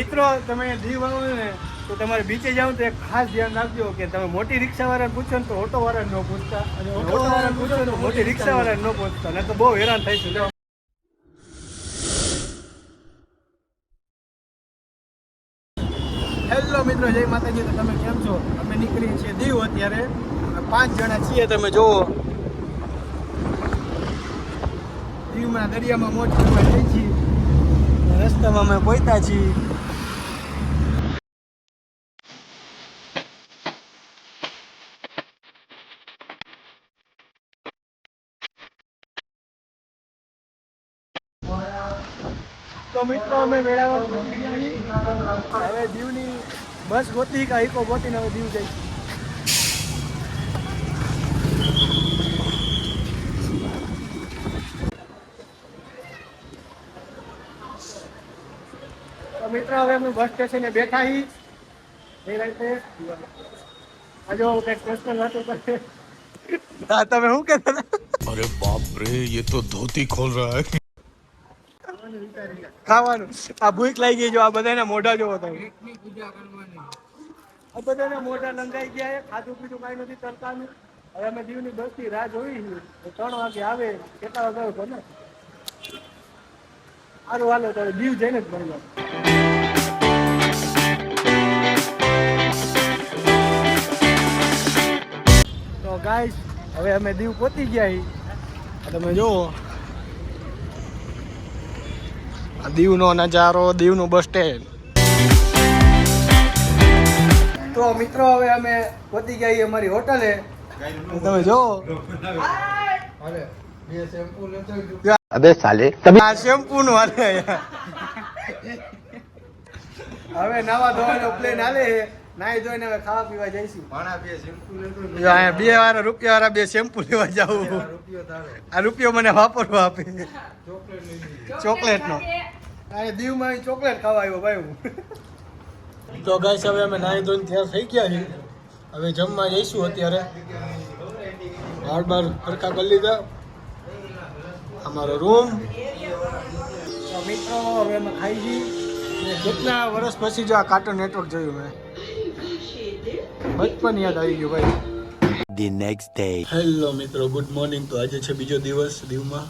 મિત્રો તમે દીવ આવો ને તો તમારે બીચે જાવ તો એક ખાસ ધ્યાન રાખજો કે તમે મોટી રિક્ષાવાળાને પૂછો ને તો ઓટોવાળાને ન પૂછતા અને ઓટોવાળાને પૂછો તો મોટી રિક્ષાવાળાને ન પૂછતા નહીં તો બહુ હેરાન થાય છે. હેલો મિત્રો, જય માતાજી. તો તમે કેમ છો? અમે નીકળીએ છીએ દીવ અત્યારે 5 જણા છીએ. તમે જુઓ દીવમાં દરિયામાં મોજ કરવા જઈએ છીએ. રસ્તામાં અમે પહોંચ્યા છીએ. તો મિત્રો અમે મેળામાં હવે દીવની બસ ગોતી કે ઇકો ગોતીને હવે દીવ જાય. તો મિત્રો હવે અમે બસ સ્ટેશને બેઠા છીએ. એ રીતે આજો કંઈક પર્સનલ વાતો કરે. હા, તમે શું કહેતા હતા? अरे बाप रे, ये तो धोती खोल रहा है. ખાવાનું આ ભૂખ લાગી ગઈ. જો આ બધાના મોઢા જોવો તમે. આ બધાના મોઢા લંગાઈ ગયા છે. ખાધું પીધું કાંઈ નથી તરતાનું. હવે અમે દીવની બસની રાહ જોઈ છે. 3 વાગે આવે. કેટલા વાગે આવે ને? સારું હાલો તો દીવ જઈને જ મળ્યો. તો ગાઈસ હવે અમે દીવ પહોંચી ગયા છીએ. તમે જુઓ દીવનો નજારો, દીવનું બસ સ્ટેન્ડ. તો મિત્રો હવે અમે પહોંચી ગયા છીએ અમારી હોટલે. તમે જો અબે સાલે આ શેમ્પુ નું હાલે. હવે નાવા ધોવાનો પ્લેન હાલે. નાઈ ધોઈને હવે ખાવા પીવા જઈશું. અહીંયા 2 વાળા રૂપિયા વાળા 2 શેમ્પુ લેવા જાવું. આ રૂપિયો મને વાપરવા આપે. ચોકલેટ નો દીવમાં ચોકલેટ ખાવા આવ્યો ભાઈ હું. તો ગાઈસ હવે અમે નાહી ધોઈને તૈયાર થઈ ગયા છીએ. હવે જમવા જઈશું. અત્યારે બાર ફરકા કરી લીધા. અમારો રૂમ. તો મિત્રો હવે અમે ખાઈ જઈએ. કેટલા વર્ષ પછી જો આ કાર્ટૂન નેટવર્ક જોયું મેં. બચપન યાદ આવી ગયું ભાઈ. The next day. હેલો મિત્રો, ગુડ મોર્નિંગ. તો આજે છે બીજો દિવસ દીવમાં.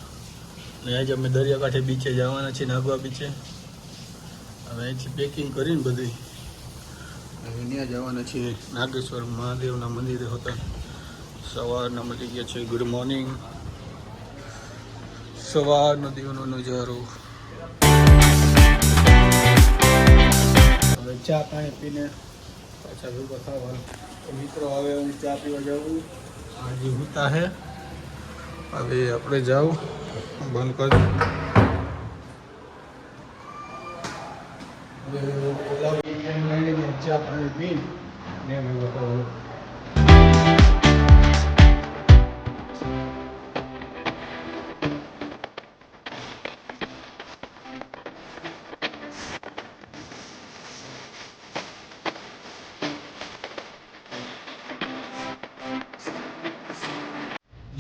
અને આજે અમે દરિયાકાંઠે બીચે જવાના છીએ, નાગવા બીચે. હવે અહીંથી પેકિંગ કરીને બધી હવે ત્યાં જવાના છીએ નાગેશ્વર મહાદેવના મંદિરે હતા. સવારના મળી ગયા છે. Good morning. સવારનો દીવનો નજારો. હવે ચા પાણી પીને પાછા ભેગા થવાનું. તો મિત્રો હવે હું ચા પીવા જાઉં. આજે હોતા હે. હવે આપણે જાઉં બંધ કરી. ચા પાણી પી ને બતાવું.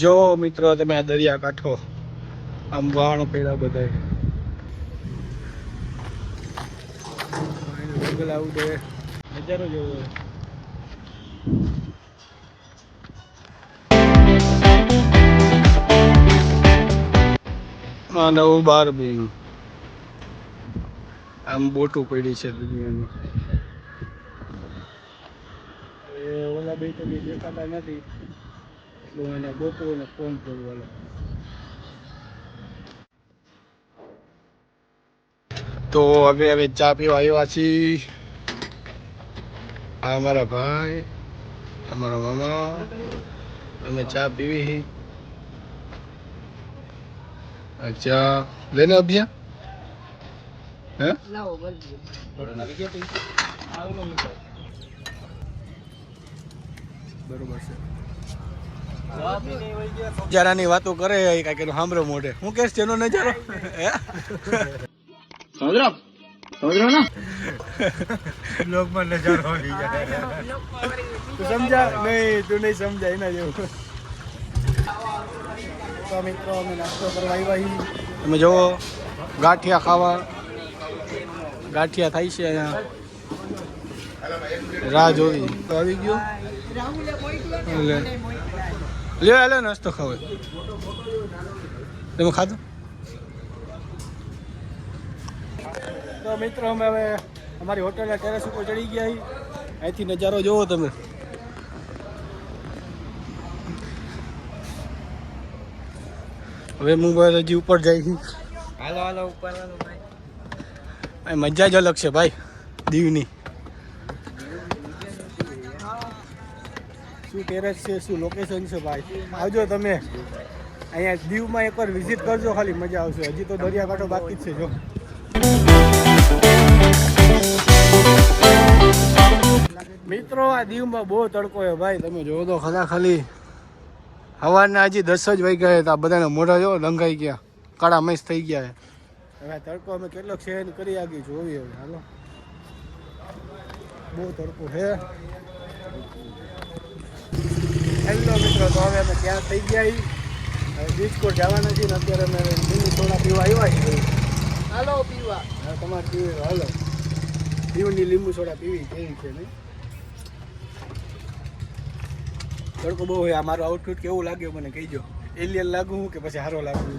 જો મિત્રો તમે આ દરિયા કાંઠો આમ વાણ પેડા બધા જંગલ આવું દે નજારો જોવો. હા નવું 12 બી આમ બોટું પડી છે દુનિયાની. ઓલા બે તો દેખાતા નથી. એને બોટોને ફોન કરવાનો. તો હવે ચા પીવા આવ્યા છીએ. આ અમારા ભાઈ, અમારા મામા. અમે ચા પીવી. ચા લેને અભ્યા હે બરોબર છે. નજારાની વાતો કરે કાંઈક એનું સાંભળો મોઢે. હું કહેશ તેનો નજારો સમજો ને બ્લોગમાં નજારો આવી જાય. તું સમજા નહીં, તું નહીં સમજાય એના જેવું. તો મિત્રો અમે નાસ્તો કરવા આવ્યા છીએ. તમે જુઓ ગાંઠિયા ખાવા ગાંઠિયા થાય છે અહીંયા રાહ જોવી તો આવી ગયો લે હાલે નાસ્તો ખાવે તમે ખાધું તો મિત્રો અમે હવે અમારી હોટલના ટેરેસ ઉપર ચડી ગયા છીએ અહીંથી નજારો જોવો તમે હવે મોબાઈલ હજી ઉપર જાય છે હાલો હાલો ઉપર હાલો ભાઈ અહીં મજા જ અલગ છે ભાઈ દીવની શું ટેરેસ છે શું લોકેશન છે ભાઈ આવજો તમે અહીંયા દીવમાં એકવાર વિઝિટ કરજો ખાલી મજા આવશે હજી તો દરિયાકાંઠો બાકી જ છે જો મિત્રો આ દીવમાં બહુ તડકો છે ભાઈ તમે જોવો તો ખાલી સવારના હજી 10 જ વાગ્યા હતા બધાને મોઢા જો લંઘાઈ ગયા કાળા મેસ થઈ ગયા છે હવે તડકો અમે કેટલો સહન કરી આગી જોવી હવે હાલો બહુ તડકો છે હેલો મિત્રો તો હવે અમે ત્યાં થઈ ગયા હવે બીચકોટ જવાના છીએ ને અત્યારે અમે લીંબુ સોડા પીવા આવ્યા છીએ હાલો પીવા હવે તમારે પીવી હાલો દીવની લીંબુ સોડા પીવી કેવી છે નહીં તડકો બહુ હોય આ મારું આઉટફિટ કેવું લાગ્યું મને કહીજો એલિયન લાગુ હું કે પછી સારો લાગુ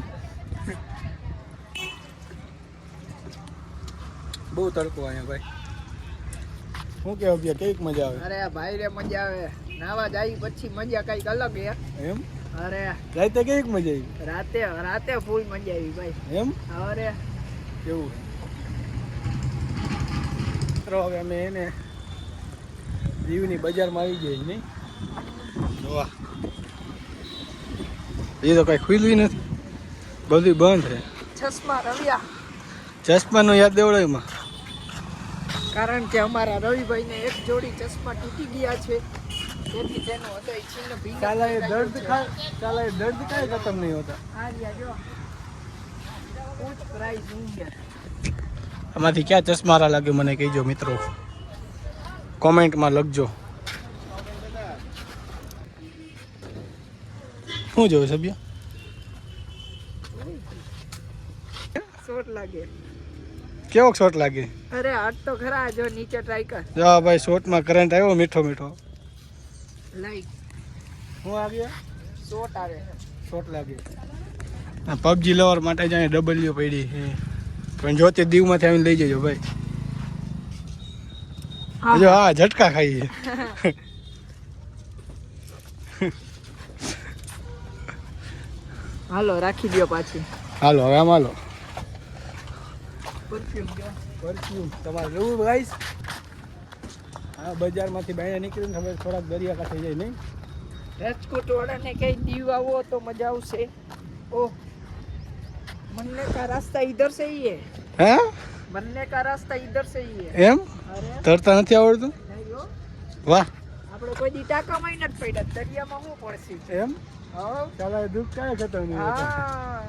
બહુ તડકો અહીંયા ભાઈ શું કે અભ્યા કેવીક મજા આવે અરે ભાઈ રે મજા આવે નાવા જાય પછી મજા કઈક અલગ હે એમ અરે રાતે કેવીક મજા આવી રાતે ફૂલ મજા આવી ભાઈ એમ અરે કેવું મિત્રો હવે અમે એને દીવની બજારમાં આવી ગયા નહીં જોવા એ તો કઈ ખુલ્યું નથી બધું બંધ છે ચશ્મા રવિયા ચશ્માનો યાદ દેવડો એમાં કારણ કે અમારા રવિભાઈને એક જોડી ચશ્મા તૂટી ગયા છે તેથી તેનો હતો એ છીન ભીંગ સાલા એ દર્દ કાંઈ ખતમ નહીં હોતા આ રહ્યા જો કુછ પ્રાઇસ હોંગે આમાંથી ક્યાં ચશ્મારા લાગે મને કહેજો મિત્રો કોમેન્ટમાં લખજો શું જોયું સભ્ય શોટ લાગે કેવો શોટ લાગે અરે હાથ તો ખરા જો નીચે ટ્રાય કર જો ભાઈ શોટમાં કરંટ આવ્યો મીઠો મીઠો લાઈક શું આવ્યા શોટ આવે શોટ લાગે આ પબજી લવર માટે જ અહીંયા ડબલ્યુ પડી છે પણ જો તે દીવમાંથી આવીને લઈ જજો ભાઈ જો હા ઝટકા ખાઈએ હાલો રાખી દો પાછી હાલો હવે આમ હાલો પરફ્યુમ તમારે લેવું ગાઈસ હા બજારમાંથી બહાર નીકળીને હવે થોડાક દરિયાકાંઠે જાય નહીં રાજકોટ વાળાને કઈ દીવ આવો તો મજા આવશે ઓહ मरने का रास्ता इधर से ही है હે मरने का रास्ता इधर से ही है એમ अरे તરતા નથી આવડતું નહીં હો વાહ આપણે કોઈ દી ટાંકામાં નથી પડ્યા દરિયામાં શું પડશે એમ હા ચાલો દુઃખ કાંઈ ખતમ નહીં હોતું. હા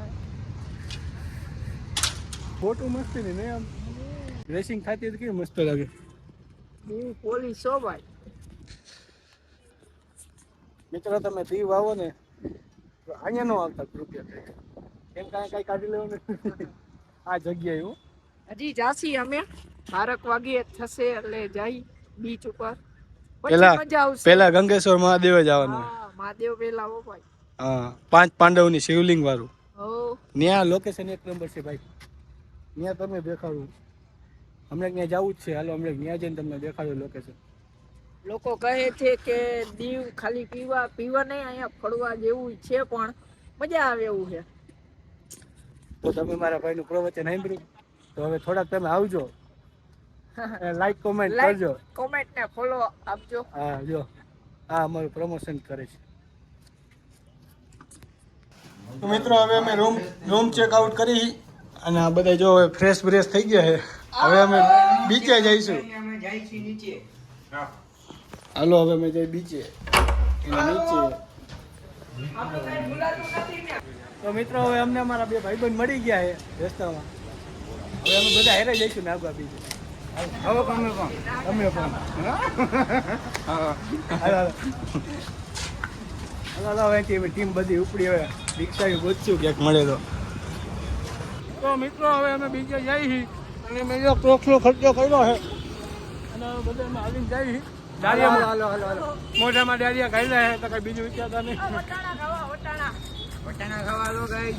ફોટો મસ્તી નહીં આમ રેસિંગ થતી હતી કેવી મસ્ત લાગે દીવ પોલીસ હો ભાઈ મિત્રો તમે દીવ આવો ને તો અહીંયા નો આવતા રૂપિયા એમ કાંઈ કાઢી લેવાનું આ જગ્યાએ હું હજી જાસી અમે 12 વાગે થશે એટલે જઈ બીચ ઉપર પછી પેલા મજા આવશે પેલા ગંગેશ્વર મહાદેવ જવાનું હા મહાદેવ પેલા હો ભાઈ હા 5 પાંડવની શિવલિંગ વાળું હો ત્યાં લોકેશન એક નંબર છે ભાઈ ત્યાં તમે દેખાડું હમણાં ત્યાં જવું જ છે હાલો હમણાં ત્યાં જઈને તમને દેખાડું લોકેશન લોકો કહે છે કે દીવ ખાલી પીવા નહીં અહીંયા ફરવા જેવું છે પણ મજા આવે એવું છે તો તમે મારા ભાઈનું પ્રવચન સાંભળ્યું તો હવે થોડાક તમે આવજો લાઈક કોમેન્ટ કરજો કોમેન્ટ ને ફોલો આપજો હા જો હા અમારું પ્રમોશન કરે છે તો મિત્રો હવે અમે રૂમ ચેકઆઉટ કરી અને આ બધા જો હવે ફ્રેશ બ્રેશ થઈ ગયા છે હવે અમે બીચે જઈશું અમે જાય છે નીચે હાલો હવે અમે જઈ બીચે નીચે તો મિત્રો હવે અમને અમારા બે ભાઈબંધ મળી ગયા છે રસ્તામાં હવે અમે બધા હેરે જઈશું નાગવા બીજે હવે તમે પણ હાલો અહીંથી ટીમ બધી ઉપડી હવે રિક્ષા ગોતશું ક્યાંક મળે તો મિત્રો હવે અમે બીજે જઈએ છીએ અને મેં જો ક્રોક્સનો ખર્ચો કર્યો છે અને બધા એમાં હાલીને જાય દારિયામાં મોઢામાં દારિયા ખાઈ જાય તો કઈ બીજું વિચારતા નહીં. વટાણા ખાવા લો ગાઈસ.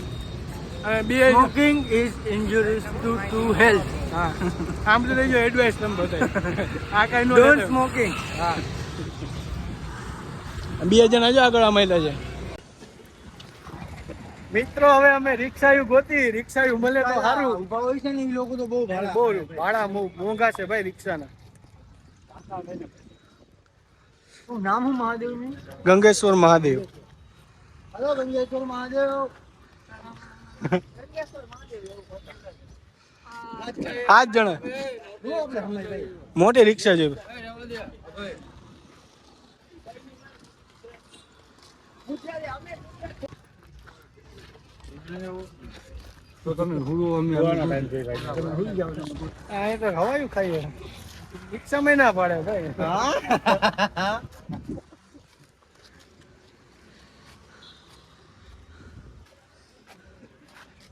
અને બે Smoking is injurious to health. હા આમ તો લઈ જાઓ એડવાઇસ તમે બતાવી આ કઈ નો Don't smoking. હા બે જણા જો આગળ આમેલા છે મિત્રો. હવે અમે રિક્ષાયું ગોતી, રિક્ષાયું મળે તો સારું. ઉભા હોય છે ને એ લોકો તો બહુ બહુ ભાડા મોંઘા છે ભાઈ રિક્ષાના. શું નામ હું મહાદેવનું? ગંગેશ્વર મહાદેવ. હલો ગંગેશ્વર મહાદેવ. 8 જણા મોટી રિક્ષા છે. તો તમે હુડો અમે આ તો હવાયું ખાઈએ રિક્ષામાં ના પાડે ભાઈ.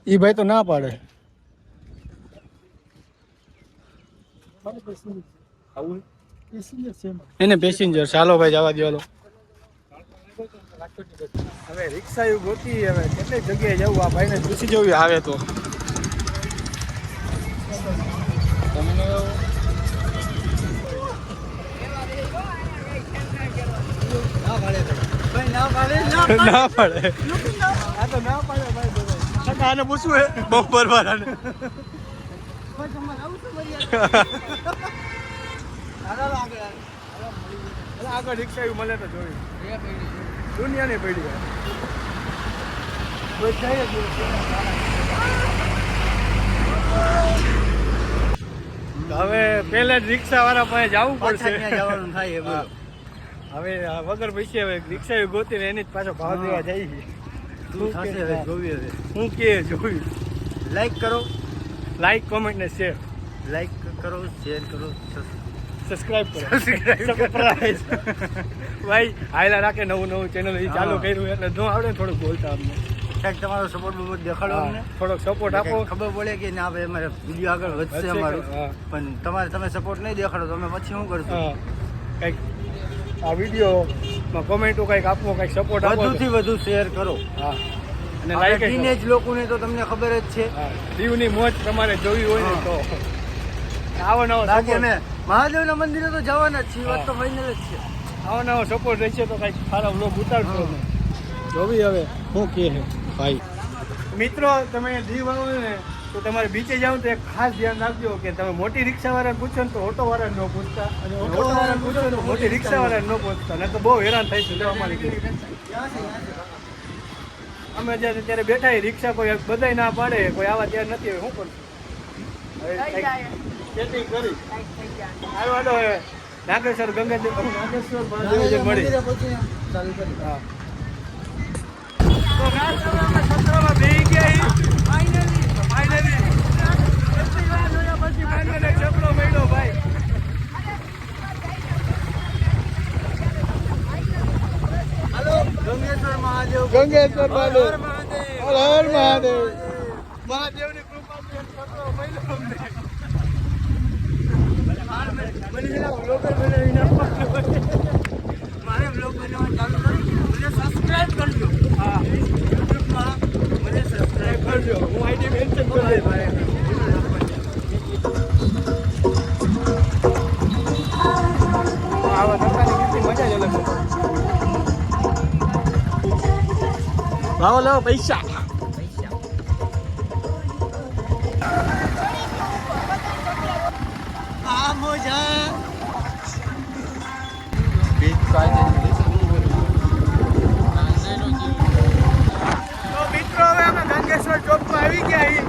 ઈ ભાઈ તો ના પાડે. એને પેસેન્જર ચાલો ભાઈ જવા દો. હવે રિક્ષા એવું ગોતી હવે કેટલી જગ્યાએ જવું આ ભાઈને પૂછી જવું આવે તો. ના પાડે આ તો ના પાડે ભાઈ. આને પૂછવું હે બહુ બરબાદ આને. આગળ રિક્ષા એવું મળે તો જોયું દુનિયાની પડી હવે પેલા જ રિક્ષા વાળા પાસે જવું પડશે. જવાનું થાય બોલો. હવે વગર પૈસે હવે રિક્ષા ગોતીને એની જ પાછો ભાવ દેવા જાય છે. શું થશે હવે જોવી હવે. હું કે જોયું. લાઈક કરો, લાઈક કોમેન્ટ ને શેર લાઈક કરો, શેર કરો, સબસ્ક્રાઇબ કરો. સરપ્રાઈઝ ભાઈ હાયલા રાખે નવું ચેનલ એ ચાલુ કર્યું એટલે જો આવડે થોડુંક બોલતા અમને કંઈક તમારો સપોર્ટ બપોર્ટ દેખાડો અમને. થોડોક સપોર્ટ આપો. ખબર પડે કે ના ભાઈ અમારે વિડીયો આગળ વધશે અમારું. હા. પણ તમે સપોર્ટ નહીં દેખાડો તો અમે પછી શું કરશું? હા કંઈક આ વિડીયોમાં કોમેન્ટો કંઈક આપો, કંઈક સપોર્ટ આપો. વધુથી વધુ શેર કરો. હા અને લાઈક લાઈક ટીનેજ લોકોને તો તમને ખબર જ છે. દીવની મોજ તમારે જોવી હોય ને તો આવો નવો બાકી support. અમે મહાદેવના મંદિરે તો જવાના જ છીએ. વાત તો ફાઇનલ જ છે. આવો નવો સપોર્ટ રહેશે તો કંઈક સારા વ્લોગ ઉતારશો ને. જોવી હવે શું કહે છે ભાઈ. મિત્રો તમે દીવ આવો ને તો તમારે બીચે જાવ તો એક ખાસ ધ્યાન રાખજો કે તમે મોટી રિક્ષાવાળાને પૂછો ને તો ઓટોવાળાને ન પૂછતા, અને ઓટોવાળાને પૂછો ને તો મોટી રિક્ષાવાળાને ન પૂછતા, નહીં તો બહુ હેરાન થાય છે. અમારી અમે જ્યારે અત્યારે બેઠા રિક્ષા કોઈ બધાય ના પાડે, કોઈ આવા તૈયાર નથી. હવે શું કરશું? સેટિંગ કરી આવ્યો હવે નાગેશ્વર નાગેશ્વર મહાદેવ મળી. હા તો ગાઈસ હવે અમે સત્રમાં બેહી ગયા. ફાઇનલી કેટલી વાર જોયા પછી ફાઇનલી છપડો મળ્યો ભાઈ. ગંગેશ્વર મહાદેવ. ગંગેશ્વર મહાદેવ. હર મહાદેવ. હર હર મહાદેવ. મહાદેવની કૃપાથી એક છપડો મળ્યો અમને. મારે બ્લોગ બનાવવાનું ચાલુ કર્યું. મને સબસ્ક્રાઇબ કરજો. હા યુટ્યુબમાં મને સબસ્ક્રાઇબ કરજો. હું આઈડી મેન્શન કરી દઈશ ભાઈ. આવા ધક્કાની કેટલી મજા જ અલગ છે. લાવો લાવો પૈસા. આ મોજા. તો મિત્રો હવે અમે ગંગેશ્વર ચોકમાં આવી ગયા છીએ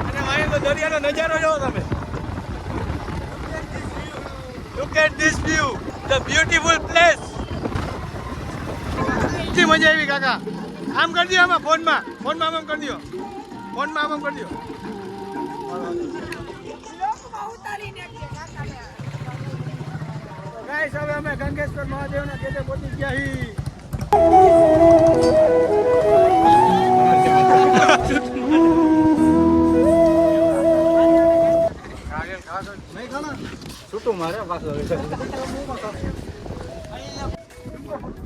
અને અહીંનો દરિયાનો નજારો જોવો તમે. Look at this view, the beautiful place. કેટલી મજા આવી કાકા. આમ કરી દો આમાં ફોનમાં આમ કરી દો. ફોનમાં આમ કરી દો. ગાઈસ હવે અમે ગંગેશ્વર મહાદેવના ગેટે પહોંચી ગયા છીએ. ફોટો મારે પાછો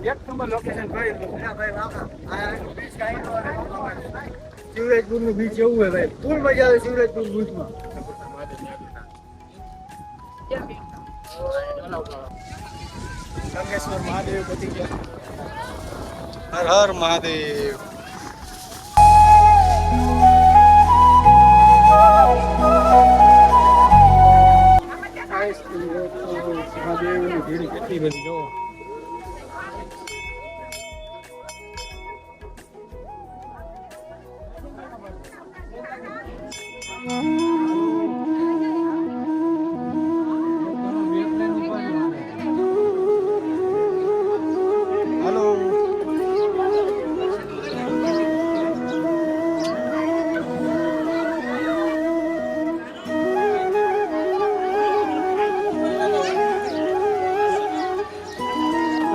એક નંબર લોકેશન ભાઈ શિવરાજપુર નું બીચ એવું હોય ભાઈ ફૂલ મજા આવે શિવરાજપુર બીચમાં ગંગેશ્વર મહાદેવ બધી ગયા હર હર મહાદેવ મહાદેવની ભીડ કેટલી બધી જો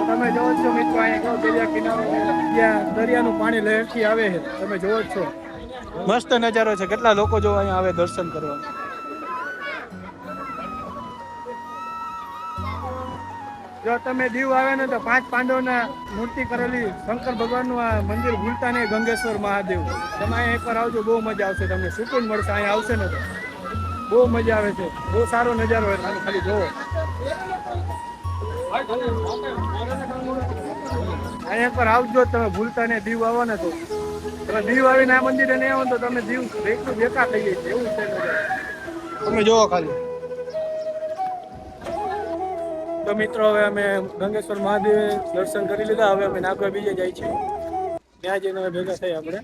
તમે જોવો છો મિત્રો અહીંયા દરિયા કિનારો ત્યાં દરિયાનું પાણી લહેરથી આવે છે તમે જોવો જ છો મસ્ત નજારો છે કેટલા લોકો જો અહીંયા આવે દર્શન કરવા જો તમે દીવ આવે ને તો 5 પાંડવોના મૂર્તિ કરેલી શંકર ભગવાનનું આ મંદિર ભૂલતા નહીં ગંગેશ્વર મહાદેવ તમે અહીંયા એકવાર આવજો બહુ મજા આવશે તમને સુકૂન મળશે અહીંયા આવશે ને તો બહુ મજા આવે છે બહુ સારો નજારો હોય તમે ખાલી જોવો અહીંયા પર આવજો તમે ભૂલતા ને દીવ આવો ને તો તમે દીવ આવીને આ મંદિરે નહીં આવો તો તમે દીવ એકલું બેકાર થઈ જાય છે એવું છે તમે જોવો ખાલી તો મિત્રો હવે અમે ગંગેશ્વર મહાદેવ દર્શન કરી લીધા હવે અમે નાગવા બીજે જાય છીએ ત્યાં જઈને હવે ભેગા થઈ આપણે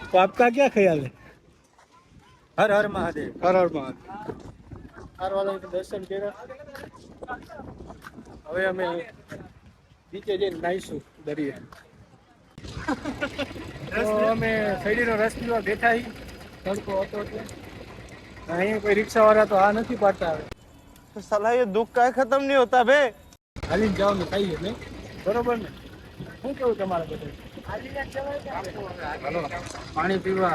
તો આપકા ક્યાં ખ્યાલ હે હર હર મહાદેવ હર હર મહાદેવ હારવાલાનું દર્શન કર્યા હવે અમે નીચે જઈને નાહીશું દરિયા તો અમે શેરડીનો રસ પીવા બેઠા તડકો હતો એટલે અહીંયા કોઈ રિક્ષાવાળા તો આ નથી પાડતા આવે साला ये दुख का खत्म नहीं होता बे હાલીને જાઓ ને ખાઈએ ને બરોબર ને શું કેવું તમારે બધું પાણી પીવા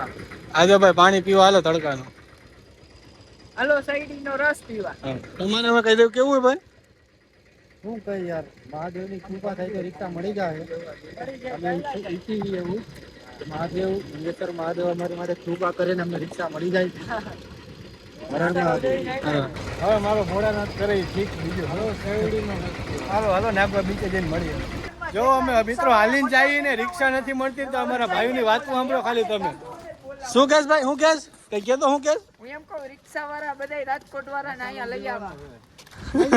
આજે ભાઈ પાણી પીવા હાલો તડકાનું હાલો શેરડીનો રસ પીવા તમારે હવે કહી દઉં કેવું હોય ભાઈ શું કઈ યાર મહાદેવની કૃપા થાય તો રિક્ષા મળી જાય અમે ઈચ્છી એવું મહાદેવ ગંગેશ્વર મહાદેવ અમારી માટે કૃપા કરે ને અમને રિક્ષા મળી જાય હવે મારો મોડા નાથ કરે ઠીક બીજું હાલો શેરડીનો હાલો હાલો ને આપણે બીજે જઈને મળીએ જો અમે મિત્રો હાલીને જઈએ ને રિક્ષા નથી મળતી તો અમારા ભાઈઓની વાત સાંભળો ખાલી તમે શું કહેશ ભાઈ હું કહેશ કઈ કહેતો હું કહેશ હું એમ કહું રિક્ષા વાળા બધા રાજકોટ વાળા ને અહીંયા લઈ આવા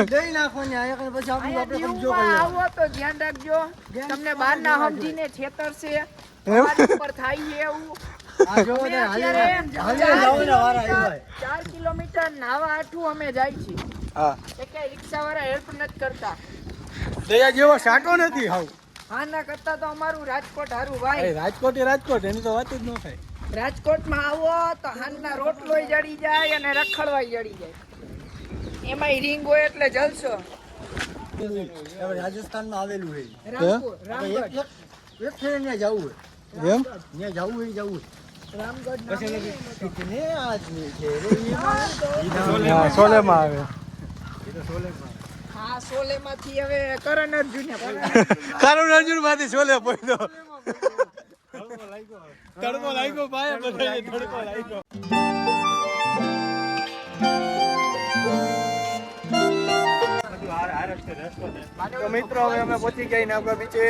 દઈ નાખો ને અહીંયા પછી આપણે કબજો દીવમાં આવો તો ધ્યાન રાખજો તમને બહાર ના સમજીને છેતરશે તમારી ઉપર થાય છે એવું આ જો ને હાલી જાવ ને વારા આવી ભાઈ 4 કિલોમીટર નાવા આઠું અમે જાય છીએ હા એ કે રિક્ષા વાળા હેલ્પ નથી કરતા દયા જેવો સાટો નથી હાવ હા ના કરતા તો અમારું રાજકોટ હારું ભાઈ રાજકોટ એ રાજકોટ એની તો વાત જ ન થાય રાજકોટમાં આવો તો હાનના રોટલોય જડી જાય અને રખડવાય જડી જાય એમાંય રીંગ હોય એટલે જલસો રાજસ્થાનમાં આવેલું છે રામપુર રામગઢ એક ફેર ત્યાં જવું એમ હોય ત્યાં જવું હોય જવું રામગઢ નામ પછી ને આદમી છે હા, સોલેમાં આવે હા સોલેમાંથી હવે કરણ અર્જુને કરુણ અર્જુન માંથી છોલે પડ્યો તડકો લાગ્યો ભાઈ બધાને તડકો લાગ્યો તો મિત્રો હવે અમે પહોંચી ગયા નાગવા બીચે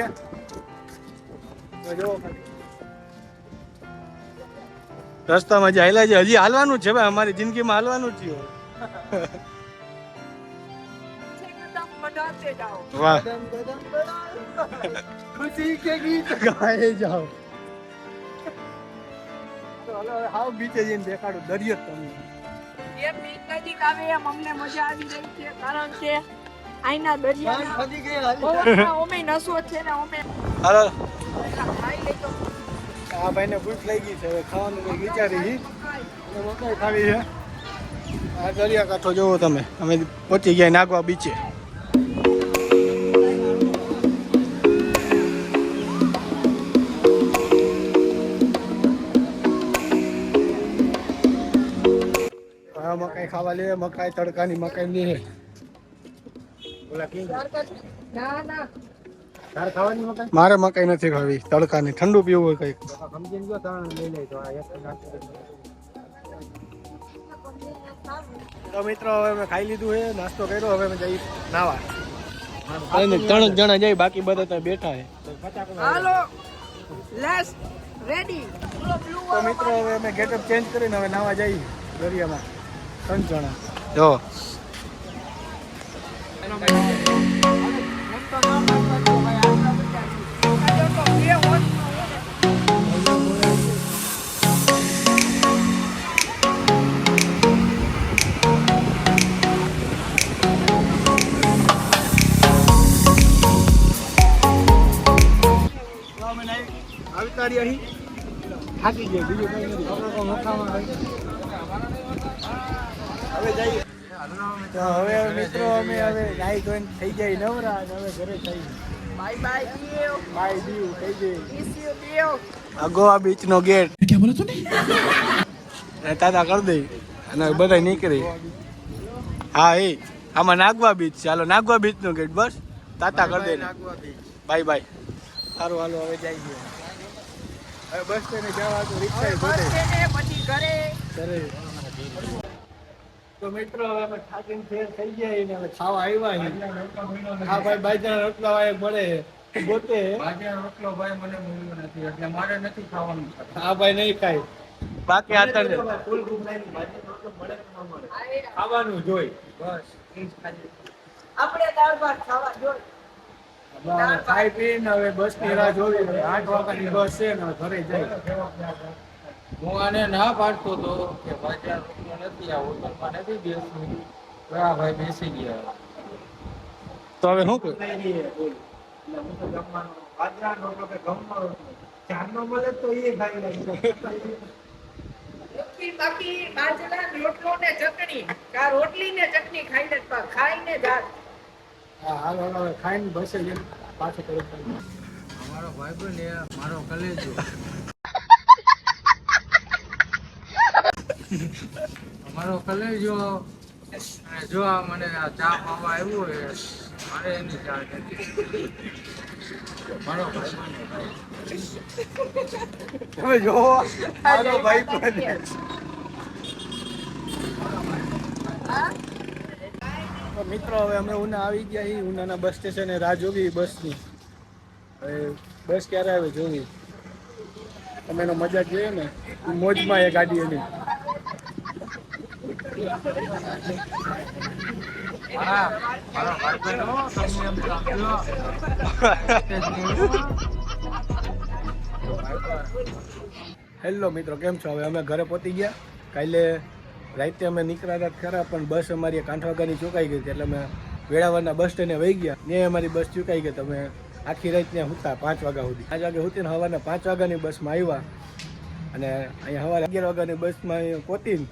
રસ્તામાં જે હાલ્યા છે હજી હાલવાનું જ છે ભાઈ અમારી જિંદગીમાં હાલવાનું જ છે બનાતે જાઓ વાહ ખુશી કે ગીત ગાય જાઓ તો હાલો હવે હાવ બીચે જઈને દેખાડું દરિયો જ તમને એમ બીચ નજીક આવે એમ અમને મજા આવી રહી છે કારણ કે આઈના દરિયાના ફરી ગઈ હાલી પવનમાં ઓમે નસો છે ને ઓમે હાલો ખાઈ લેતો આ ભાઈને ભૂખ લાગી છે હવે ખાવાનું કંઈક વિચારી મકાઈ ખાવી છે આ દરિયાકાંઠો જોવો તમે અમે પહોંચી ગયા નાગવા બીચે આ મકાઈ ખાવા લે મકાઈ તડકાની મકાઈ લે ઓલા કે ના ના તાર ખાવાની મકાઈ મારે મકાઈ નથી ખાવી તડકાની ઠંડુ પીવું હોય કઈક સમજીને ગયો તાણ લઈ લે તો આ એક નાખી તો મિત્રો હવે અમે ખાઈ લીધું છે નાસ્તો કર્યો હવે અમે જઈ નાવા ત્રણ જણા જાય બાકી બધા તો બેઠા છે હાલો લેટ્સ રેડી તો મિત્રો હવે અમે ગેટઅપ ચેન્જ કરીને હવે નાવા જઈ દરિયામાં 3 જણા જો આવી તારી અહીં થાકી ગઈ બીજું કઈ નથી હવે જઈએ તો હવે મિત્રો અમે હવે નાઈ ધોઈને થઈ જાય નવરા અને હવે ઘરે થઈ bye bye Diu bye Diu થઈ જાય મિસ યુ દીવ આ ગોવા બીચ નો ગેટ क्या बोला तूने અને તાતા કરી દઈ અને બધા નીકળી હા એ આમાં નાગવા બીચ છે હાલો નાગવા બીચ નો ગેટ બસ તાતા કરી દે બાય બાય સારું હાલો હવે જઈએ હવે બસ સ્ટેન્ડે જવા તો રિક્ષા બસ સ્ટેન્ડે પછી ઘરે તો મિત્રો હવે અમે થાકીને ફેર થઈ જાય ને હવે ખાવા આવ્યા છીએ હા ભાઈ બાજરાના રોટલા વાય મળે ગોતે બાજરાનો રોટલો ભાઈ મને મળ્યો નથી એટલે મારે નથી ખાવાનું હા ભાઈ નહીં ખાય બાકી આતર ફૂલ ભૂખ લાગી બાજરાનો રોટલો મળે કે ન મળે ખાવાનું જોઈ બસ આપણે દાળ ભાત ખાવા જોઈ ખાઈ પીને હવે બસ ની રાહ જોવી 8 વાગ્યાની બસ છે ને ઘરે જાય હું આને ના પાડતો હતો કે બાજરાનો રોટલો નથી આ હોટલમાં નથી બેસવું તો આ ભાઈ બેસી ગયા તો હવે શું કરું બાજરાનો રોટલો કે ઘઉંનો રોટલો ચારનો મળે તો એ ખાઈ લઈ બાકી બાજરા રોટલો ને ચટણી કા રોટલી ને ચટણી ખાઈને ખાઈને જાત હા હાલ હવે ખાઈને બસે જઈને પાછો કરો અમારો ભાઈ ને મારો કલેજો અમારો કલેજો અને જો આ મને આ ચા પાવા આવ્યો હોય મારે એની ચા નથી મારો ભાઈ તમે જો મારો ભાઈ પણ તો મિત્રો હવે અમે ઉના આવી ગયા છીએ ઉનાના બસ સ્ટેશને રાહ જોવી બસની હવે બસ ક્યારે આવે જોવી તમે એનો મજા જોઈએ ને મોજમાં એ ગાડી એની હા મારો ભાઈ બહેનો તમને એમ લાગ્યો હેલો મિત્રો કેમ છો હવે અમે ઘરે પહોંચી ગયા કાલે રાતે અમે નીકળ્યા હતા ખરા પણ બસ અમારી 8 વાગ્યાની ચૂકાઈ ગઈ હતી એટલે અમે વેળાવળના બસ સ્ટેન્ડે વહી ગયા ત્યાં અમારી બસ ચૂકાઈ ગઈ તમે આખી રાત ત્યાં હતા 5 વાગ્યા સુધી 5 વાગે સુધીને સવારના 5 વાગ્યાની બસમાં આવ્યા અને અહીંયા સવારે 11 વાગ્યાની બસમાં અહીંયા પહોંચીને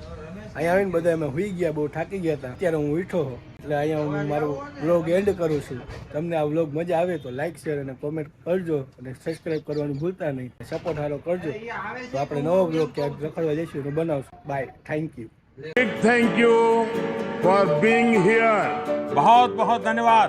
અહીંયા આવીને બધા અમે સુઈ ગયા બહુ થાકી ગયા હતા અત્યારે હું ઉઠ્યો એટલે અહીંયા હું મારો વ્લોગ એન્ડ કરું છું તમને આ વ્લોગ મજા આવે તો લાઈક શેર અને કોમેન્ટ કરજો અને સબસ્ક્રાઈબ કરવાનું ભૂલતા નહીં સપોર્ટ સારો કરજો તો આપણે નવો વ્લોગ ક્યાંક રખડવા જઈશું અને બનાવશું bye thank you thank you for being here बहुत बहुत धन्यवाद